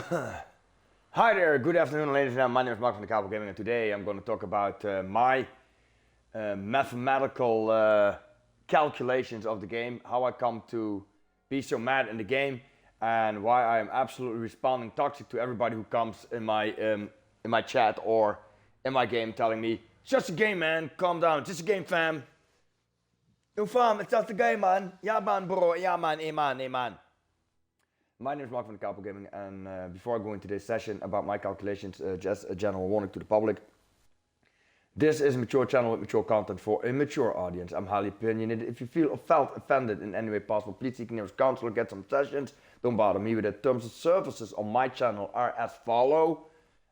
Hi there, good afternoon ladies and gentlemen, my name is Mark from the Cowboy Gaming and today I'm going to talk about my mathematical calculations of the game, how I come to be so mad in the game and why I am absolutely responding toxic to everybody who comes in my chat or in my game telling me, it's just a game man, calm down, it's just a game fam. No fam, it's just a game man, yeah man bro, yeah man, hey man, hey man. My name is Mark from the Cowboy Gaming, and before I go into this session about my calculations, just a general warning to the public. This is a mature channel with mature content for a mature audience. I'm highly opinionated. If you feel or felt offended in any way possible, please seek nearest counselor, get some sessions. Don't bother me with it. Terms of services on my channel are as follow.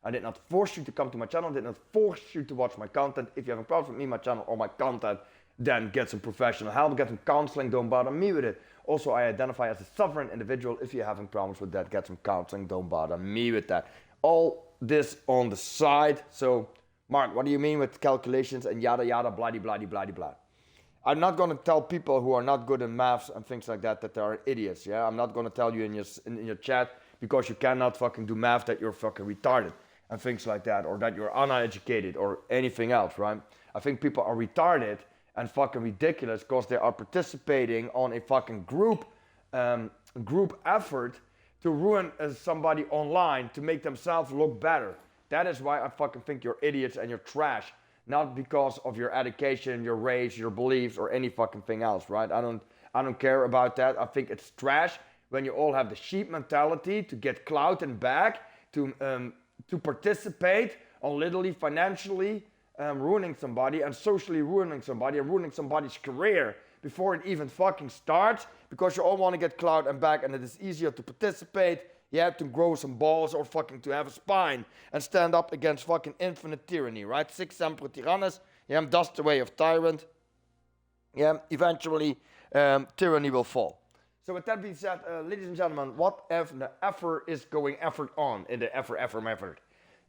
I did not force you to come to my channel. I did not force you to watch my content. If you have a problem with me, my channel, or my content, then get some professional help, get some counseling. Don't bother me with it. Also, I identify as a sovereign individual. If you're having problems with that, get some counseling. Don't bother me with that. All this on the side. So, Mark, what do you mean with calculations and yada yada, bloody bloody bloody blah? I'm not going to tell people who are not good in maths and things like that they are idiots. Yeah, I'm not going to tell you in your chat because you cannot fucking do math that you're fucking retarded and things like that, or that you're uneducated or anything else, right? I think people are retarded and fucking ridiculous because they are participating on a fucking group effort to ruin somebody online to make themselves look better. That is why I fucking think you're idiots and you're trash, not because of your education, your race, your beliefs, or any fucking thing else, right? I don't care about that. I think it's trash when you all have the sheep mentality to get clout and back to participate on literally financially ruining somebody and socially ruining somebody and ruining somebody's career before it even fucking starts, because you all want to get clout and back, and it is easier to participate, yeah, to grow some balls or fucking to have a spine and stand up against fucking infinite tyranny, right? Sic semper tyrannis, yeah, that's the way of tyrant. Yeah, eventually tyranny will fall. So with that being said, ladies and gentlemen, what if the effort is going effort on in the effort?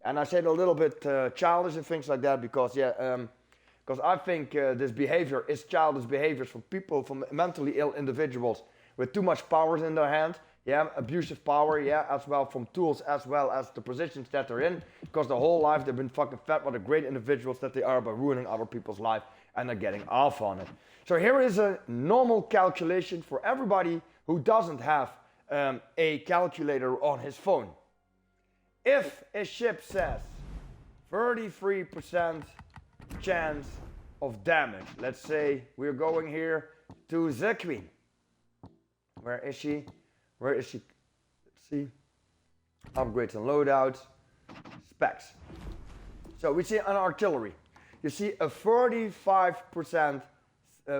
And I said a little bit childish and things like that because, because I think this behavior is childish behaviors from people, from mentally ill individuals with too much power in their hand, yeah, abusive power, yeah, as well from tools as well as the positions that they're in, because the whole life they've been fucking fed by the great individuals that they are by ruining other people's life and they're getting off on it. So here is a normal calculation for everybody who doesn't have a calculator on his phone. If a ship says 33% chance of damage, let's say we're going here to the Queen. Where is she? Let's see. Upgrades and loadouts. Specs. So we see an artillery. You see a 35%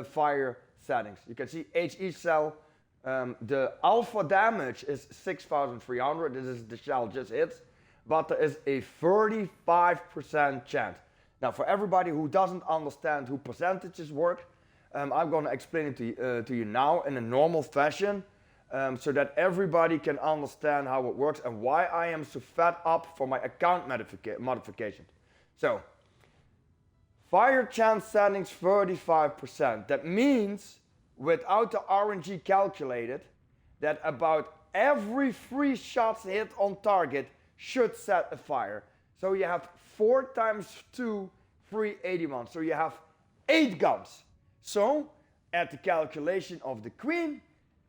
fire settings. You can see HE cell. The alpha damage is 6,300. This is the shell just hits. But there is a 35% chance. Now, for everybody who doesn't understand how percentages work, I'm going to explain it to you now in a normal fashion, so that everybody can understand how it works and why I am so fed up for my account modifications. So, fire chance settings 35%. That means, without the RNG calculated, that about every 3 shots hit on target should set a fire. So you have 4 times 2, 381. So you have 8 guns. So at the calculation of the Queen,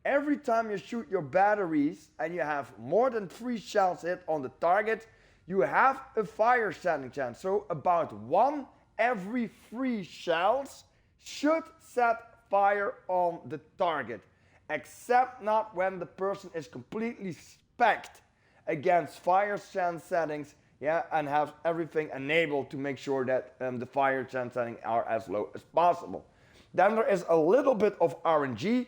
every time you shoot your batteries and you have more than 3 shells hit on the target, you have a fire setting chance. So about 1 every 3 shells should set fire on the target, except not when the person is completely specced against fire chance settings, yeah, and have everything enabled to make sure that the fire chance settings are as low as possible. Then there is a little bit of RNG,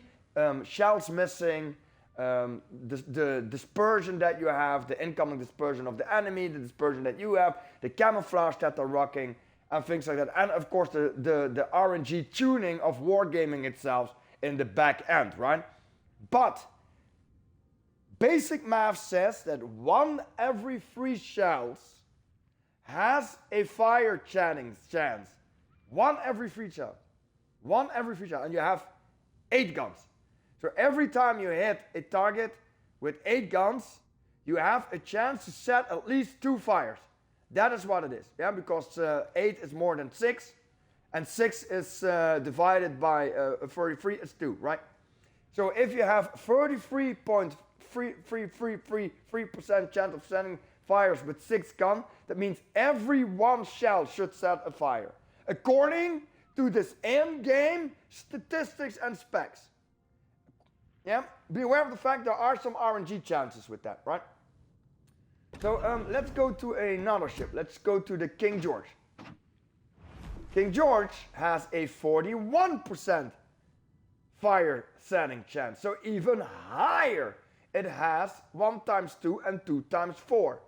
shells missing, the dispersion that you have, the incoming dispersion of the enemy, the dispersion that you have, the camouflage that they're rocking, and things like that. And of course the RNG tuning of wargaming itself in the back end, right? But basic math says that 1 every 3 shells has a fire chance. 1 every 3 shells. 1 every 3 shells. And you have 8 guns. So every time you hit a target with 8 guns, you have a chance to set at least 2 fires. That is what it is, yeah, because 8 is more than 6, and 6 is divided by 33 is 2, right? So if you have 33.3333% chance of setting fires with 6 guns, that means every 1 shell should set a fire, according to this in-game statistics and specs. Yeah, be aware of the fact there are some RNG chances with that, right? So let's go to another ship. Let's go to the King George. King George has a 41% fire setting chance, so even higher. It has 1 times 2 and 2 times 4.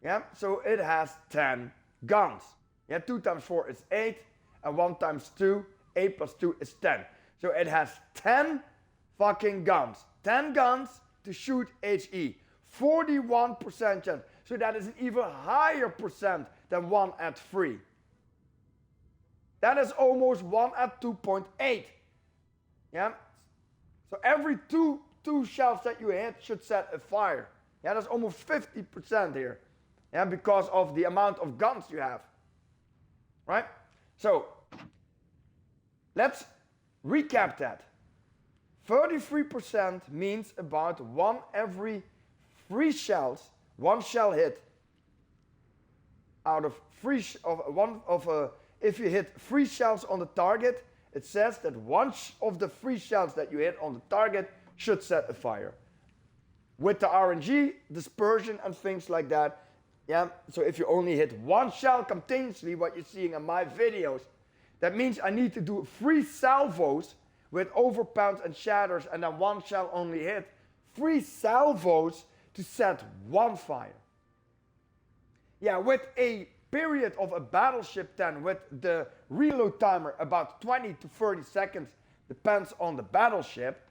Yeah, so it has 10 guns. Yeah, 2 times 4 is 8, and 1 times 2, 8 plus 2 is 10. So it has 10 fucking guns. 10 guns to shoot HE. 41% chance. So that is an even higher percent than 1 at 3. That is almost 1 at 2.8. Yeah? So every two shells that you hit should set a fire. Yeah, that's almost 50% here. Yeah, because of the amount of guns you have. Right? So, let's recap that. 33% means about 1 every 3 shells, 1 shell hit out of 3 if you hit 3 shells on the target, it says that 1 of the 3 shells that you hit on the target should set a fire. With the RNG, dispersion and things like that, yeah, so if you only hit 1 shell continuously, what you're seeing in my videos, that means I need to do 3 salvos with overpounds and shatters, and then 1 shell only hit. 3 salvos to set 1 fire. Yeah, with a period of a battleship then, with the reload timer about 20 to 30 seconds, depends on the battleship,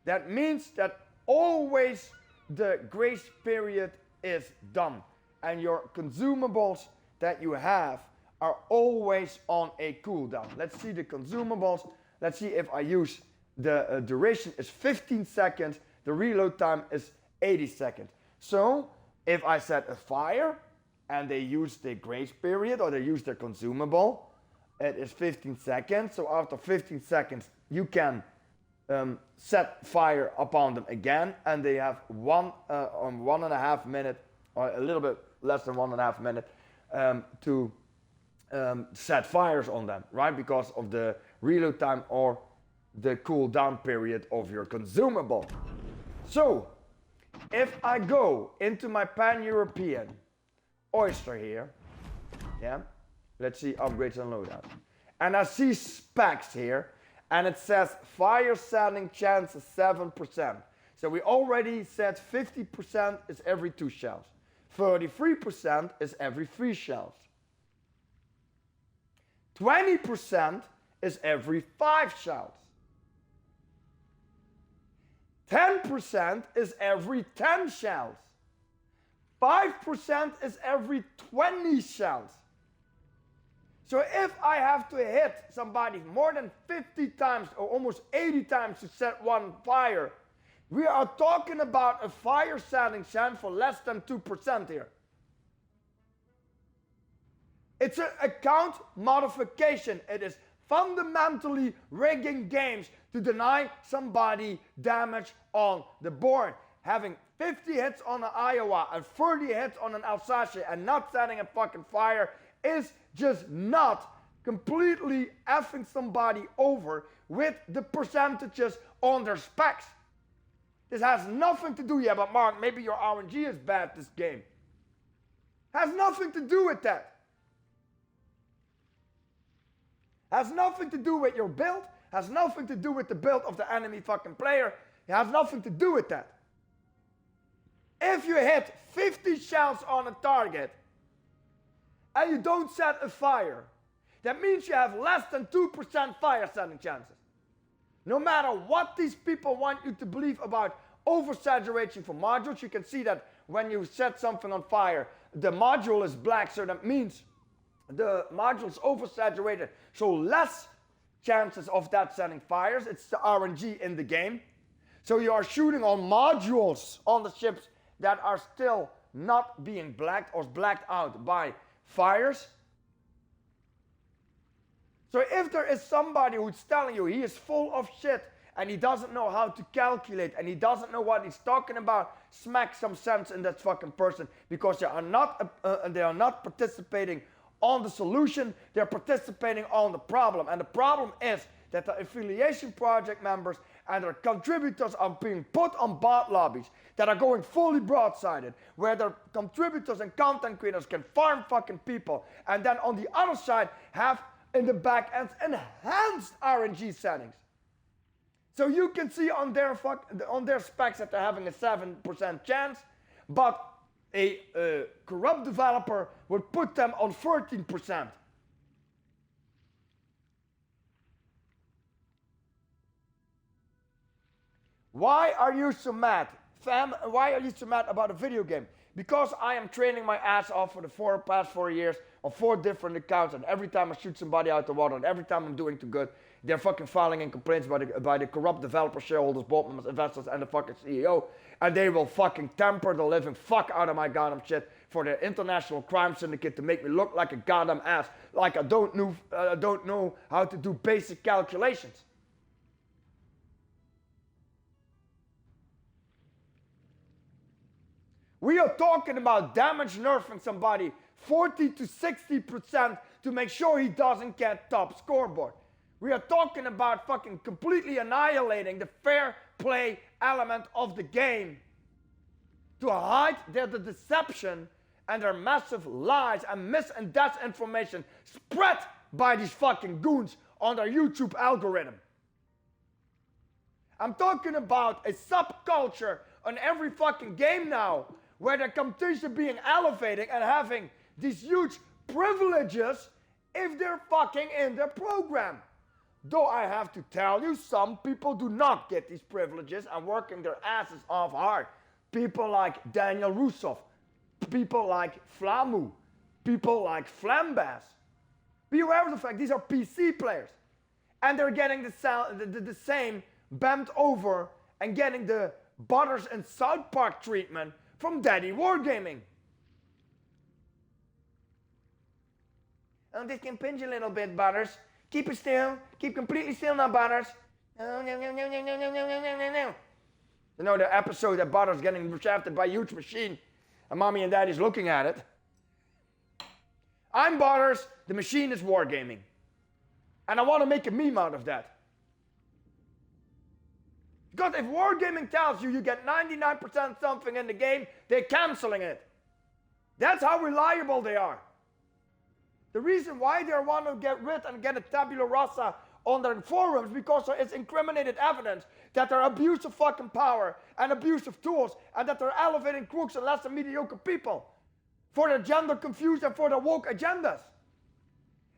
that means that always the grace period is done. And your consumables that you have are always on a cooldown. Let's see the consumables. Let's see if I use the duration is 15 seconds, the reload time is 80 seconds. So if I set a fire and they use the grace period or they use their consumable, it is 15 seconds. So after 15 seconds, you can set fire upon them again, and they have 1.5 minutes, or a little bit less than 1.5 minutes, to set fires on them, right? Because of the reload time or the cooldown period of your consumable. So, if I go into my Pan-European Oyster here, yeah, let's see upgrades and loadout, and I see specs here, and it says fire setting chance is 7%. So we already said 50% is every 2 shells. 33% is every 3 shells. 20% is every 5 shells. 10% is every 10 shells. 5% is every 20 shells. So if I have to hit somebody more than 50 times or almost 80 times to set 1 fire, we are talking about a fire setting chance for less than 2% here. It's an account modification. It is fundamentally rigging games to deny somebody damage on the board. Having 50 hits on an Iowa and 30 hits on an Alsace and not setting a fucking fire is just not completely effing somebody over with the percentages on their specs. This has nothing to do, yeah, but Mark, maybe your RNG is bad this game. Has nothing to do with that. Has nothing to do with your build. Has nothing to do with the build of the enemy fucking player. It has nothing to do with that. If you hit 50 shells on a target and you don't set a fire, that means you have less than 2% fire setting chances. No matter what these people want you to believe about oversaturation for modules, you can see that when you set something on fire, the module is black, so that means the module is oversaturated, so less chances of that setting fires. It's the RNG in the game. So you are shooting on modules on the ships that are still not being blacked or blacked out by fires. So if there is somebody who's telling you he is full of shit and he doesn't know how to calculate and he doesn't know what he's talking about, smack some sense in that fucking person, because they are not participating on the solution, they're participating on the problem. And the problem is that the affiliation project members and their contributors are being put on bot lobbies that are going fully broadsided, where their contributors and content creators can farm fucking people, and then on the other side have in the back end enhanced RNG settings. So you can see on their specs that they're having a 7% chance, but a corrupt developer would put them on 14%. Why are you so mad? Fam, why are you so mad about a video game? Because I am training my ass off for the past 4 years on 4 different accounts, and every time I shoot somebody out the water, and every time I'm doing too good, they're fucking filing in complaints by the corrupt developers, shareholders, board members, investors, and the fucking CEO, and they will fucking temper the living fuck out of my goddamn shit for the international crime syndicate to make me look like a goddamn ass, like I don't know how to do basic calculations. We are talking about damage nerfing somebody 40 to 60% to make sure he doesn't get top scoreboard. We are talking about fucking completely annihilating the fair play element of the game to hide the deception and their massive lies and mis and disinformation spread by these fucking goons on their YouTube algorithm. I'm talking about a subculture on every fucking game now, where the competition being elevated and having these huge privileges if they're fucking in their program. Though I have to tell you, some people do not get these privileges and working their asses off hard. People like Daniel Rousseff, people like Flamu, people like Flambas. Be aware of the fact these are PC players. And they're getting the same bent over and getting the Butters and South Park treatment from Daddy Wargaming. Oh, this can pinch a little bit, Butters. Keep it still. Keep completely still now, Butters. Oh, no. You know the episode that Butters getting shafted by a huge machine and Mommy and Daddy's looking at it? I'm Butters, the machine is Wargaming. And I want to make a meme out of that. Because if Wargaming tells you get 99% something in the game, they're canceling it. That's how reliable they are. The reason why they want to get rid and get a tabula rasa on their forums, because there is incriminated evidence that they're abuse of fucking power and abuse of tools, and that they're elevating crooks and less than mediocre people for their gender confused and for their woke agendas.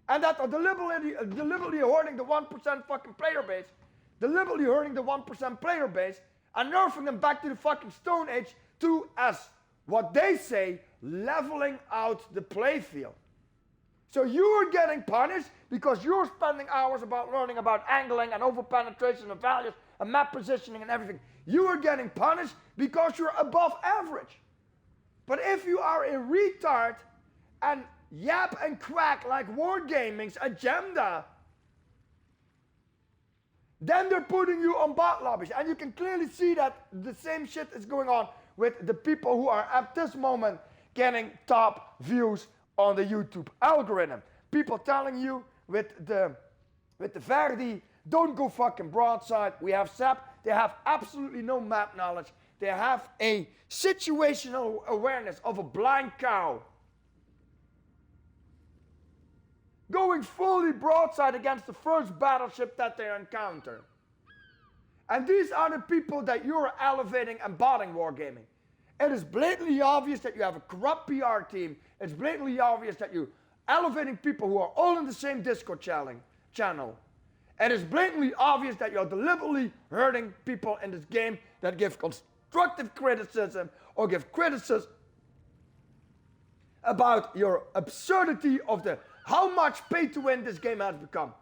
And that are deliberately hoarding the 1% fucking player base, deliberately hurting the 1% player base, and nerfing them back to the fucking Stone Age to, as what they say, leveling out the playfield. So you are getting punished because you're spending hours learning about angling and over-penetration of values and map positioning and everything. You are getting punished because you're above average. But if you are a retard and yap and quack like Wargaming's agenda, then they're putting you on bot lobbies. And you can clearly see that the same shit is going on with the people who are at this moment getting top views on the YouTube algorithm. People telling you with the Verdi, don't go fucking broadside. We have SAP. They have absolutely no map knowledge. They have a situational awareness of a blind cow. Going fully broadside against the first battleship that they encounter. And these are the people that you're elevating and botting Wargaming. It is blatantly obvious that you have a corrupt PR team. It's blatantly obvious that you're elevating people who are all in the same Discord channel. It is blatantly obvious that you're deliberately hurting people in this game that give constructive criticism or give criticism about your absurdity of how much pay to win this game has become.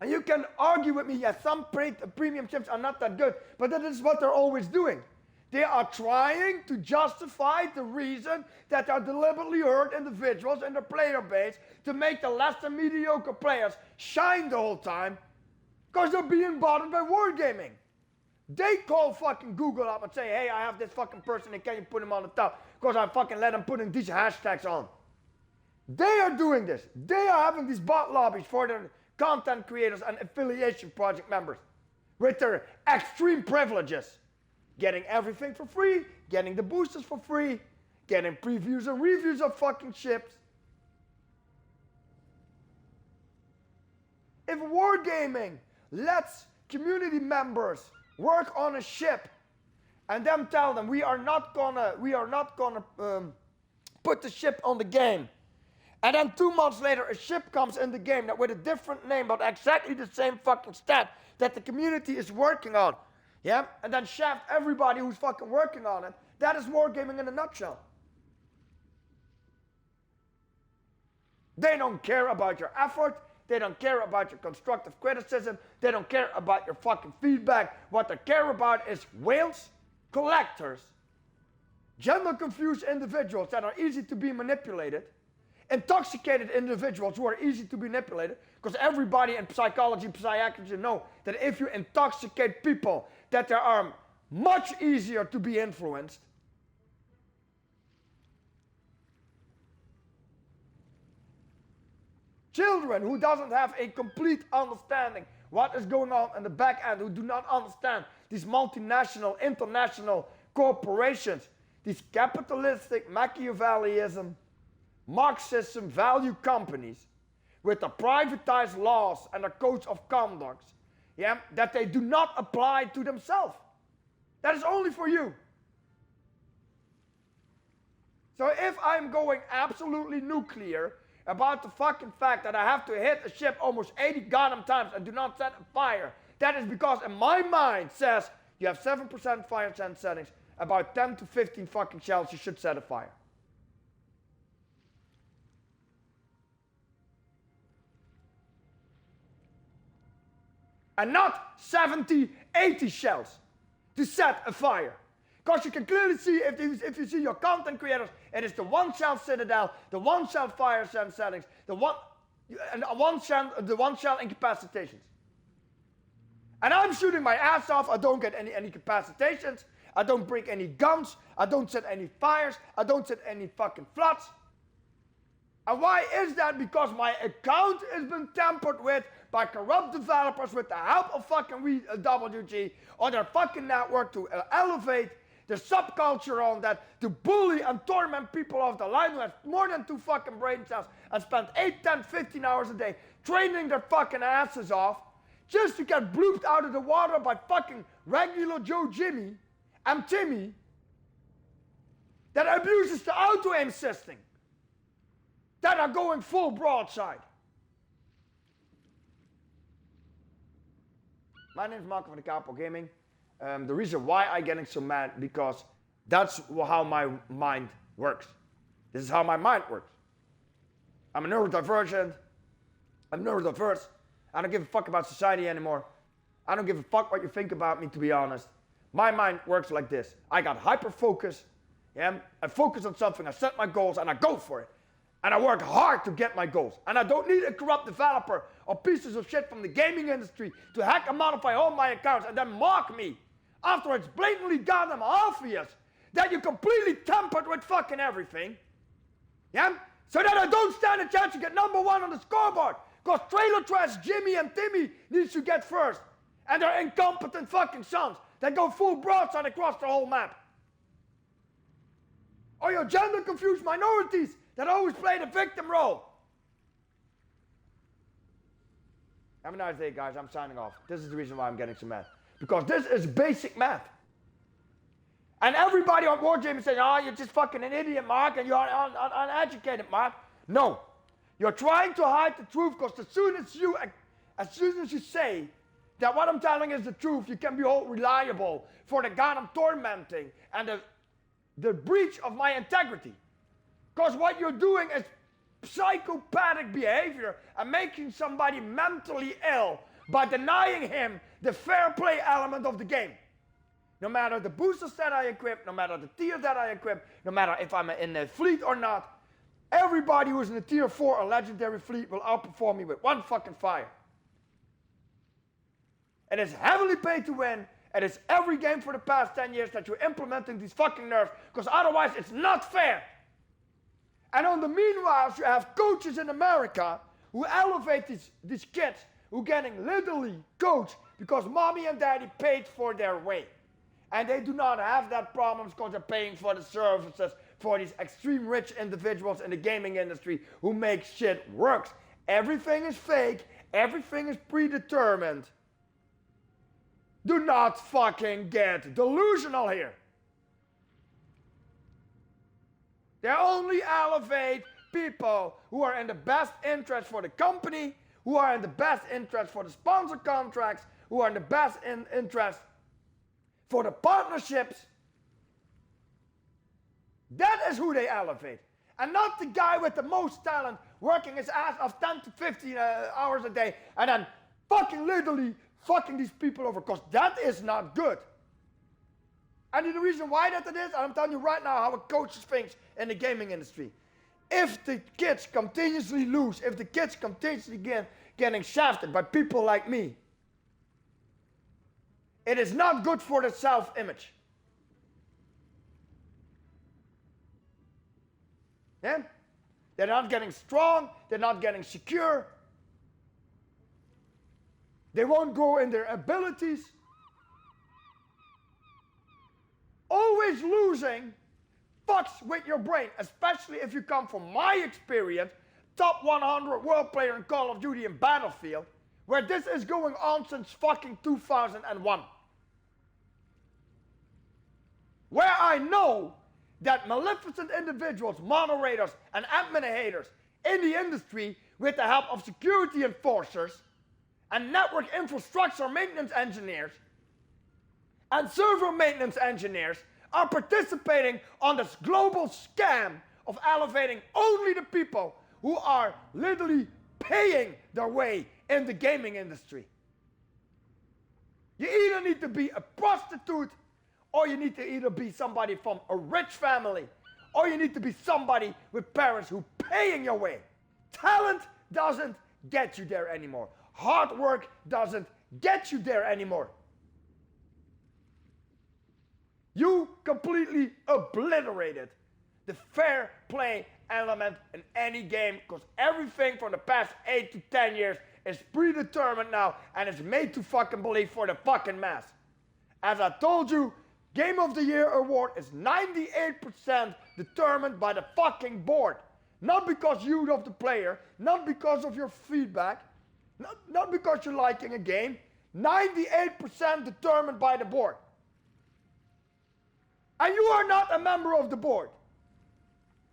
And you can argue with me, yes, some premium chips are not that good, but that is what they're always doing. They are trying to justify the reason that they are deliberately hurt individuals in their player base to make the less than mediocre players shine the whole time because they're being bothered by wargaming. They call fucking Google up and say, hey, I have this fucking person and can you put him on the top? Because I fucking let them put in these hashtags on. They are doing this. They are having these bot lobbies for their content creators and affiliation project members with their extreme privileges. Getting everything for free, getting the boosters for free, getting previews and reviews of fucking ships. If wargaming lets community members work on a ship and then tell them we are not gonna put the ship on the game, and then 2 months later a ship comes in the game that with a different name but exactly the same fucking stat that the community is working on, yeah, and then shaft everybody who's fucking working on it, that is wargaming in a nutshell. They don't care about your effort. They don't care about your constructive criticism. They don't care about your fucking feedback. What they care about is whales, collectors, gender-confused individuals that are easy to be manipulated, intoxicated individuals who are easy to be manipulated, because everybody in psychology, psychiatry know that if you intoxicate people, that they are much easier to be influenced. Children who doesn't have a complete understanding what is going on in the back end, who do not understand these multinational, international corporations, these capitalistic Machiavellianism, Marxism value companies with the privatized laws and the codes of conduct, yeah, that they do not apply to themselves. That is only for you. So if I'm going absolutely nuclear about the fucking fact that I have to hit a ship almost 80 goddamn times and do not set a fire, that is because in my mind says you have 7% fire chance settings, about 10 to 15 fucking shells you should set a fire. And not 70, 80 shells to set a fire. Because you can clearly see, if you see your content creators, it is the one shell citadel, the one shell fire chance settings, the one shell incapacitations. And I'm shooting my ass off. I don't get any incapacitations. I don't break any guns. I don't set any fires. I don't set any fucking floods. And why is that? Because my account has been tampered with by corrupt developers with the help of fucking WG on their fucking network to elevate the subculture on that, to bully and torment people off the line who have more than 2 fucking brain cells and spend 8, 10, 15 hours a day training their fucking asses off just to get blooped out of the water by fucking regular Joe Jimmy and Timmy that abuses the auto-aim system that are going full broadside. My name is Marco from the Capo Gaming. The reason why I'm getting so mad, because that's how my mind works. This is how my mind works. I'm a neurodivergent. I'm neurodiverse. I don't give a fuck about society anymore. I don't give a fuck what you think about me, to be honest. My mind works like this. I got hyper-focus. Yeah? I focus on something. I set my goals and I go for it. And I work hard to get my goals. And I don't need a corrupt developer or pieces of shit from the gaming industry to hack and modify all my accounts and then mock me after it's blatantly goddamn obvious that you completely tampered with fucking everything. Yeah? So that I don't stand a chance to get number 1 on the scoreboard. Because Trailer Trash, Jimmy and Timmy needs to get first. And they're incompetent fucking sons that go full broadside across the whole map. Or your gender confused minorities that always play the victim role. Have a nice day, guys. I'm signing off. This is the reason why I'm getting so mad. Because this is basic math. And everybody on Wargaming is saying, oh, you're just fucking an idiot, Mark, and you're uneducated, Mark. No. You're trying to hide the truth because as soon as you say that what I'm telling is the truth, you can be all reliable for the goddamn tormenting and the breach of my integrity. Because what you're doing is psychopathic behavior and making somebody mentally ill by denying him the fair play element of the game. No matter the boosters that I equip, no matter the tier that I equip, no matter if I'm in the fleet or not, everybody who's in the tier 4 or legendary fleet will outperform me with one fucking fire. It is heavily paid to win. It is every game for the past 10 years that you're implementing these fucking nerfs, because otherwise it's not fair. And on the meanwhile, you have coaches in America who elevate these kids who are getting literally coached because mommy and daddy paid for their way. And they do not have that problem because they're paying for the services for these extreme rich individuals in the gaming industry who make shit work. Everything is fake. Everything is predetermined. Do not fucking get delusional here. They only elevate people who are in the best interest for the company, who are in the best interest for the sponsor contracts, who are in the best interest for the partnerships. That is who they elevate. And not the guy with the most talent working his ass off 10 to 15 hours a day and then fucking literally fucking these people over, because that is not good. And the reason why that it is, I'm telling you right now how a coach thinks in the gaming industry. If the kids continuously lose, if the kids continuously getting shafted by people like me, it is not good for the self-image. Yeah? They're not getting strong, they're not getting secure. They won't grow in their abilities. Always losing fucks with your brain, especially if you come from my experience, top 100 world player in Call of Duty and Battlefield, where this is going on since fucking 2001. Where I know that maleficent individuals, moderators, and administrators in the industry, with the help of security enforcers and network infrastructure maintenance engineers and server maintenance engineers, are participating on this global scam of elevating only the people who are literally paying their way in the gaming industry. You either need to be a prostitute, or you need to either be somebody from a rich family, or you need to be somebody with parents who are paying your way. Talent doesn't get you there anymore. Hard work doesn't get you there anymore. You completely obliterated the fair play element in any game, because everything from the past 8 to 10 years is predetermined now and is made to fucking believe for the fucking mass. As I told you, Game of the Year award is 98% determined by the fucking board. Not because you of the player, not because of your feedback, not because you're liking a game. 98% determined by the board. And you are not a member of the board.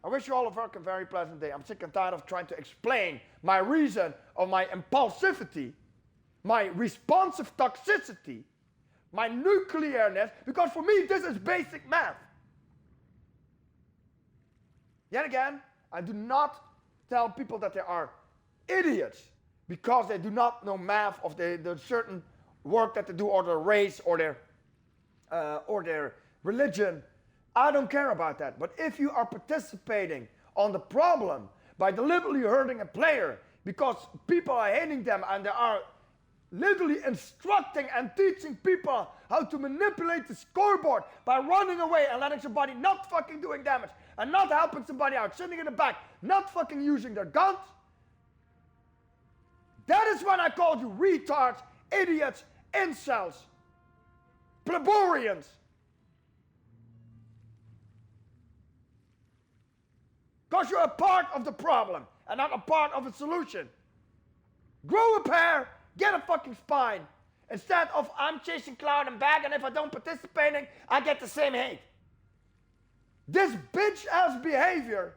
I wish you all a fucking very pleasant day. I'm sick and tired of trying to explain my reason of my impulsivity, my responsive toxicity, my nuclearness, because for me this is basic math. Yet again, I do not tell people that they are idiots because they do not know math of the certain work that they do, or their race, or their religion. I don't care about that. But if you are participating on the problem by deliberately hurting a player because people are hating them, and they are literally instructing and teaching people how to manipulate the scoreboard by running away and letting somebody not fucking doing damage and not helping somebody out, sitting in the back, not fucking using their guns, that is when I called you retards, idiots, incels, pleborians. Because you're a part of the problem and not a part of the solution. Grow a pair, get a fucking spine. Instead of I'm chasing cloud and back, and if I don't participate in, I get the same hate. This bitch-ass behavior,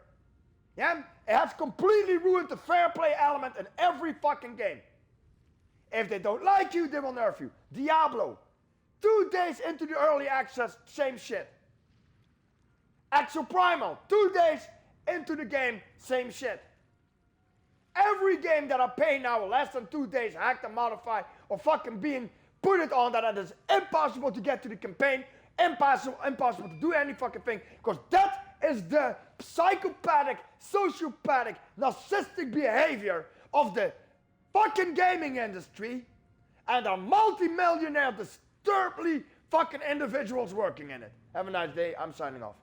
yeah, it has completely ruined the fair play element in every fucking game. If they don't like you, they will nerf you. Diablo, 2 days into the early access, same shit. Exoprimal, 2 days into the game, same shit. Every game that I pay now less than 2 days, hacked and modified, or fucking being put it on that it is impossible to get to the campaign, impossible to do any fucking thing, because that is the psychopathic, sociopathic, narcissistic behavior of the fucking gaming industry and a multi-millionaire, disturbedly fucking individuals working in it. Have a nice day. I'm signing off.